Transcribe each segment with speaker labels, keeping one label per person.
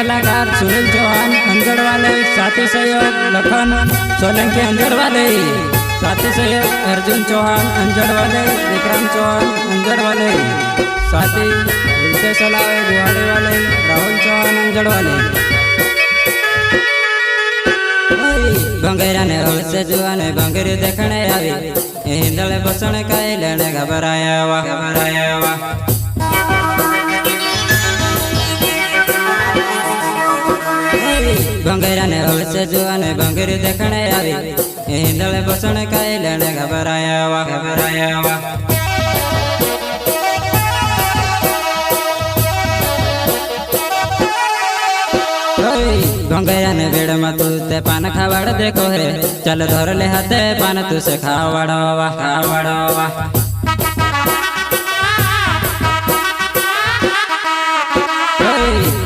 Speaker 1: कलाकार सुनील चौहान अंजड़ वाले, साथी सहयोग लखन सोलंकी अंजड़ वाले, साथी सहयोग अर्जुन चौहान अंजड़ वाले, विक्रम चौहान अंजड़ वाले, साथी हृदय सलावे गुवाड़े वाले, राहुल चौहान अंजड़ वाले। भंगेरा ने से जुआने भंगेरी देखने आई, हिंदले बसने काई लेने घबराया वा। भंगेरा ने से जुआने भंगेरी देखने आई, हिंदले बसने काई लेने घबराया वा। भंगेरा ने बेड़ में तू ते पान खावाड़ देखो है, चल धर ले हाथे पान तू से खावाड़ा वा।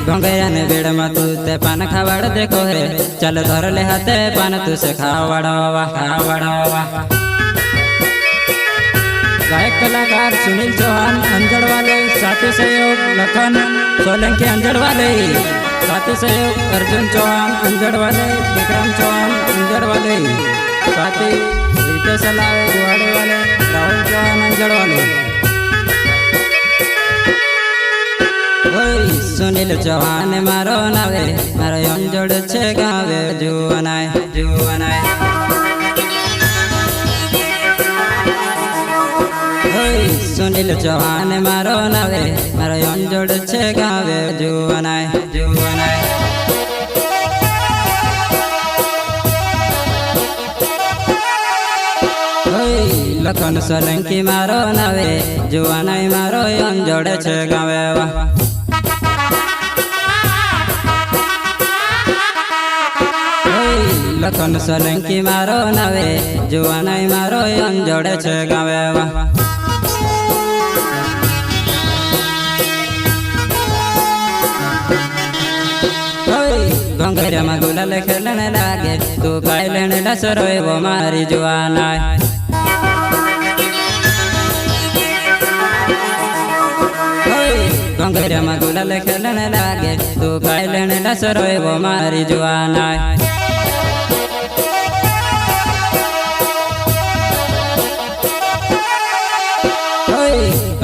Speaker 1: भंगेरा ने बेड़ में तू ते पान खावाड़ देखो है, चल धर ले हाथे पान तू से खावाड़ा वा। गायक कलाकार सुनील चौहान अंजड़ वाले, साथी सहयोग लखन सोलंकी अंजड़ वाले, साथी सहयोग अर्जुन चौहान अंजड़ वाले, विक्रम चौहान अंजड़ वाले, साथी हृदय सलावे गुवाड़े वाले, राहुल चौहान अंजड़ वाले। सुनील चौहान मारो नावे, मारो अंजड़ छे गावे जुवनाय। सुनील चौहान मारो नावे, मारो अंजड़ छे गावे जुवनाय। लखन सोलंकी मारो नावे, जुवनाय मारो अंजड़ छे गावे वा। लखन सोलंकी मारो नावे, जुवनाय मारो अंजड़ छे गावे वा। भंगेरा में गुलाल खेलने लागे, तू खाई लेने डसरो वो मारी जुआनाय। भंगेरा में गुलाल खेलने लागे, तू खाई लेने डसरो वो मारी जुआनाय।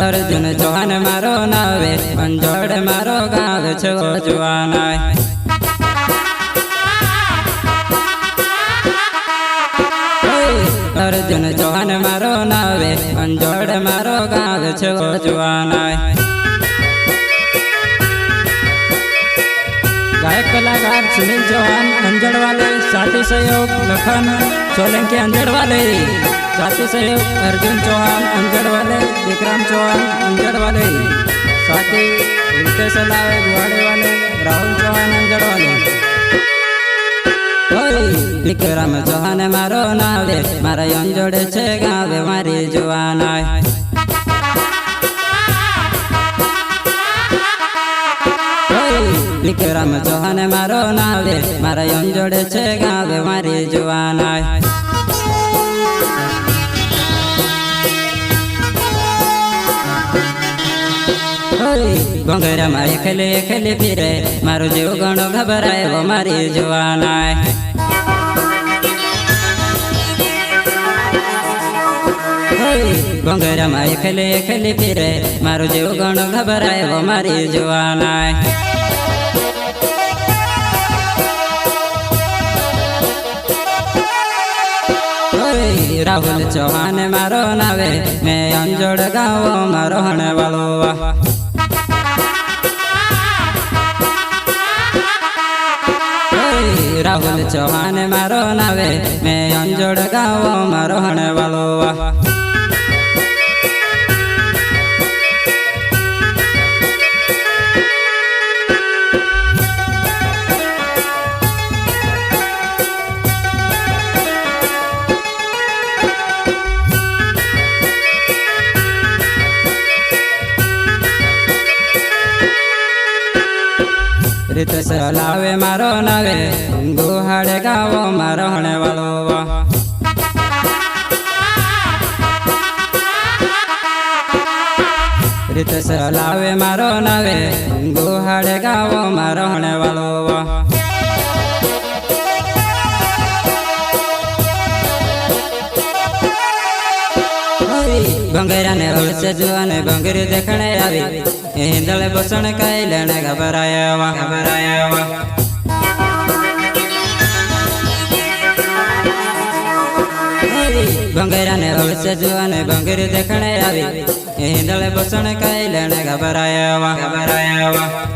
Speaker 1: अर्जुन चौहान मारो नावे, अंजड़ मारो गाँव छो जुआनाय। अर्जुन चौहान मारो नावे, अंजड़ मारो गाँव छो जुआनाय। गायक कलाकार सुनील चौहान अंजड़ वाले, साथी सहयोग लखन सोलंकी अंजड़ वाले, साथी सहयोग अर्जुन चौहान अंजड़ वाले, विक्रम चौहान अंजड़ वाले, साथी हृदय सलावे गुवाड़े वाले, राहुल चौहान अंजड़ वाले। विक्रम चौहान मारो नावे, मारा अंजड़ छे गावे मारी जुआनाय। विक्रम चौहान मारो नावे, मारा अंजड़ छे गावे मारी जुआनाय। भंगेरा में एकले फिरे, मारो जीव घणो घबराए वो मारी जुआनाय। भंगेरा में एकले फिरे, मारो जीव घणो घबराए वो मारी जुआनाय। राहुल चौहान मारो नावे, मैं अंजड़ गाँव मारो हणे वालो वा। राहुल चौहान मारो नावे, मैं अंजड़ गाँव मारो हणे वालो वा। રીત સલાવે મારો નાવે, ગુહાડે ગાવો મારો હણે વાળો વા। રીત સલાવે મારો નાવે ગુહાડે ગાવો મારો હણે વાળો ભંગેરા ને હળસે જુવાને ભંગરી દેખણે આવી હિંદળે બસણ કઈ લેણે ઘબરાયા ભંગેરા ને હળસે જુવાને ભંગરી દેખણે આવી હિંદળે બસણ કઈ લેણે ઘબરાયા